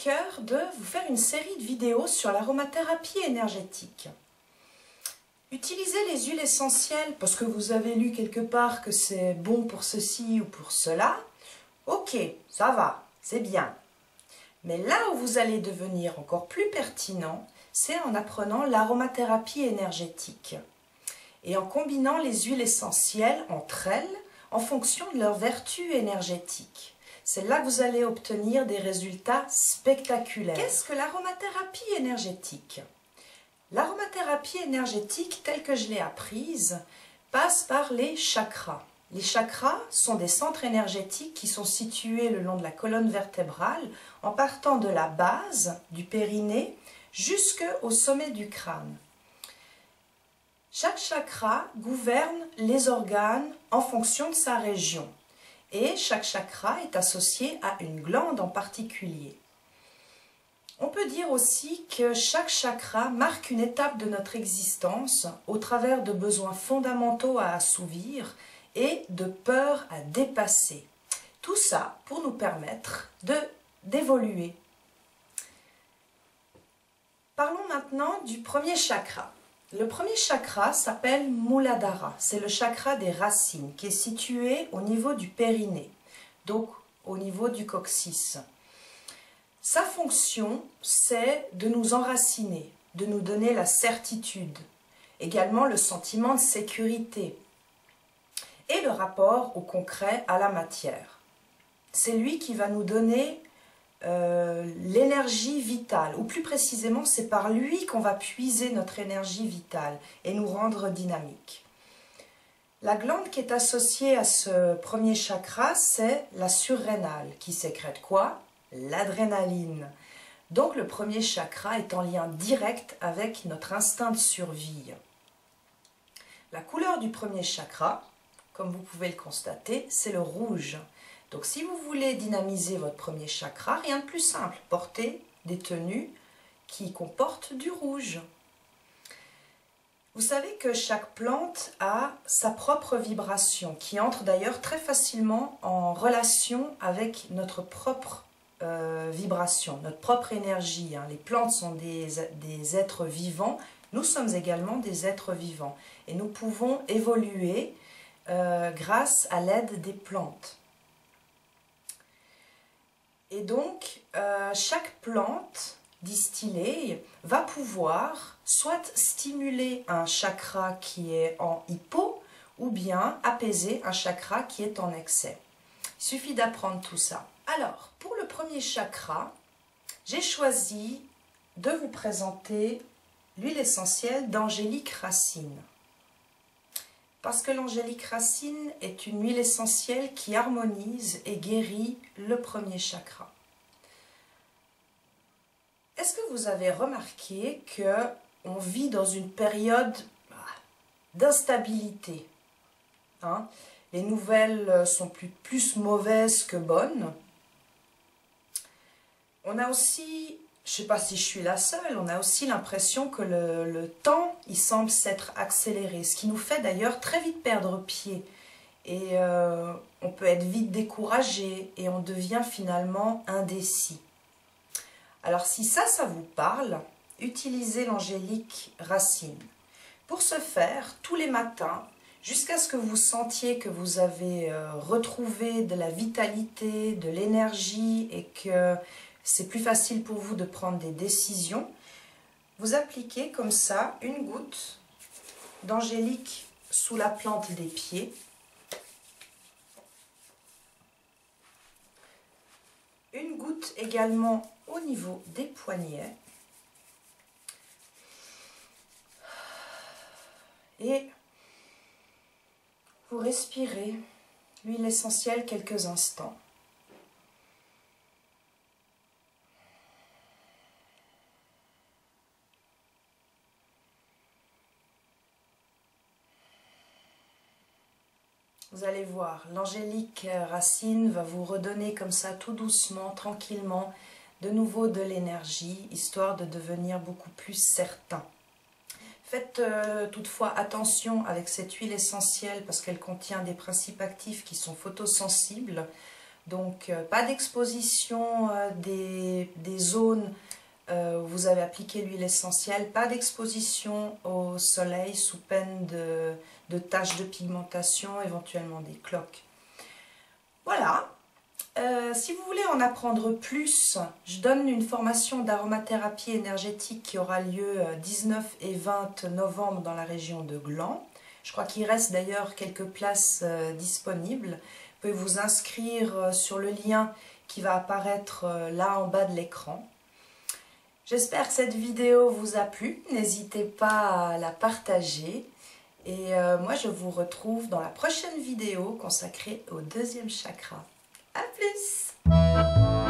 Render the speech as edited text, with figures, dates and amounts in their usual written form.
cœur de vous faire une série de vidéos sur l'aromathérapie énergétique. Utilisez les huiles essentielles parce que vous avez lu quelque part que c'est bon pour ceci ou pour cela. Ok, ça va, c'est bien. Mais là où vous allez devenir encore plus pertinent, c'est en apprenant l'aromathérapie énergétique et en combinant les huiles essentielles entre elles en fonction de leurs vertus énergétiques. C'est là que vous allez obtenir des résultats spectaculaires. Qu'est-ce que l'aromathérapie énergétique? L'aromathérapie énergétique, telle que je l'ai apprise, passe par les chakras. Les chakras sont des centres énergétiques qui sont situés le long de la colonne vertébrale, en partant de la base du périnée jusqu'au sommet du crâne. Chaque chakra gouverne les organes en fonction de sa région. Et chaque chakra est associé à une glande en particulier. On peut dire aussi que chaque chakra marque une étape de notre existence au travers de besoins fondamentaux à assouvir et de peurs à dépasser. Tout ça pour nous permettre d'évoluer. Parlons maintenant du premier chakra. Le premier chakra s'appelle Muladhara, c'est le chakra des racines qui est situé au niveau du périnée, donc au niveau du coccyx. Sa fonction, c'est de nous enraciner, de nous donner la certitude, également le sentiment de sécurité et le rapport au concret, à la matière. C'est lui qui va nous donner l'énergie vitale, ou plus précisément c'est par lui qu'on va puiser notre énergie vitale et nous rendre dynamiques. La glande qui est associée à ce premier chakra, c'est la surrénale, qui sécrète quoi? L'adrénaline. Donc le premier chakra est en lien direct avec notre instinct de survie. La couleur du premier chakra, comme vous pouvez le constater, c'est le rouge. Donc si vous voulez dynamiser votre premier chakra, rien de plus simple, portez des tenues qui comportent du rouge. Vous savez que chaque plante a sa propre vibration, qui entre d'ailleurs très facilement en relation avec notre propre vibration, notre propre énergie. Les plantes sont des êtres vivants, nous sommes également des êtres vivants. Et nous pouvons évoluer grâce à l'aide des plantes. Et donc, chaque plante distillée va pouvoir soit stimuler un chakra qui est en hypo, ou bien apaiser un chakra qui est en excès. Il suffit d'apprendre tout ça. Alors, pour le premier chakra, j'ai choisi de vous présenter l'huile essentielle d'Angélique Racine. Parce que l'angélique racine est une huile essentielle qui harmonise et guérit le premier chakra. Est-ce que vous avez remarqué qu'on vit dans une période d'instabilité? Les nouvelles sont plus mauvaises que bonnes. On a aussi, je ne sais pas si je suis la seule, on a aussi l'impression que le temps, il semble s'être accéléré, ce qui nous fait d'ailleurs très vite perdre pied. Et on peut être vite découragé et on devient finalement indécis. Alors si ça vous parle, utilisez l'angélique racine. Pour ce faire, tous les matins, jusqu'à ce que vous sentiez que vous avez retrouvé de la vitalité, de l'énergie et que c'est plus facile pour vous de prendre des décisions, vous appliquez comme ça une goutte d'angélique sous la plante des pieds, une goutte également au niveau des poignets et vous respirez l'huile essentielle quelques instants. Vous allez voir, l'angélique racine va vous redonner comme ça tout doucement, tranquillement, de nouveau de l'énergie, histoire de devenir beaucoup plus certain. Faites toutefois attention avec cette huile essentielle parce qu'elle contient des principes actifs qui sont photosensibles. Donc pas d'exposition des zones où vous avez appliqué l'huile essentielle, pas d'exposition au soleil sous peine de taches de pigmentation, éventuellement des cloques. Voilà. Si vous voulez en apprendre plus, je donne une formation d'aromathérapie énergétique qui aura lieu 19 et 20 novembre dans la région de Gland. Je crois qu'il reste d'ailleurs quelques places disponibles. Vous pouvez vous inscrire sur le lien qui va apparaître là en bas de l'écran. J'espère que cette vidéo vous a plu. N'hésitez pas à la partager. Et moi, je vous retrouve dans la prochaine vidéo consacrée au deuxième chakra. À plus!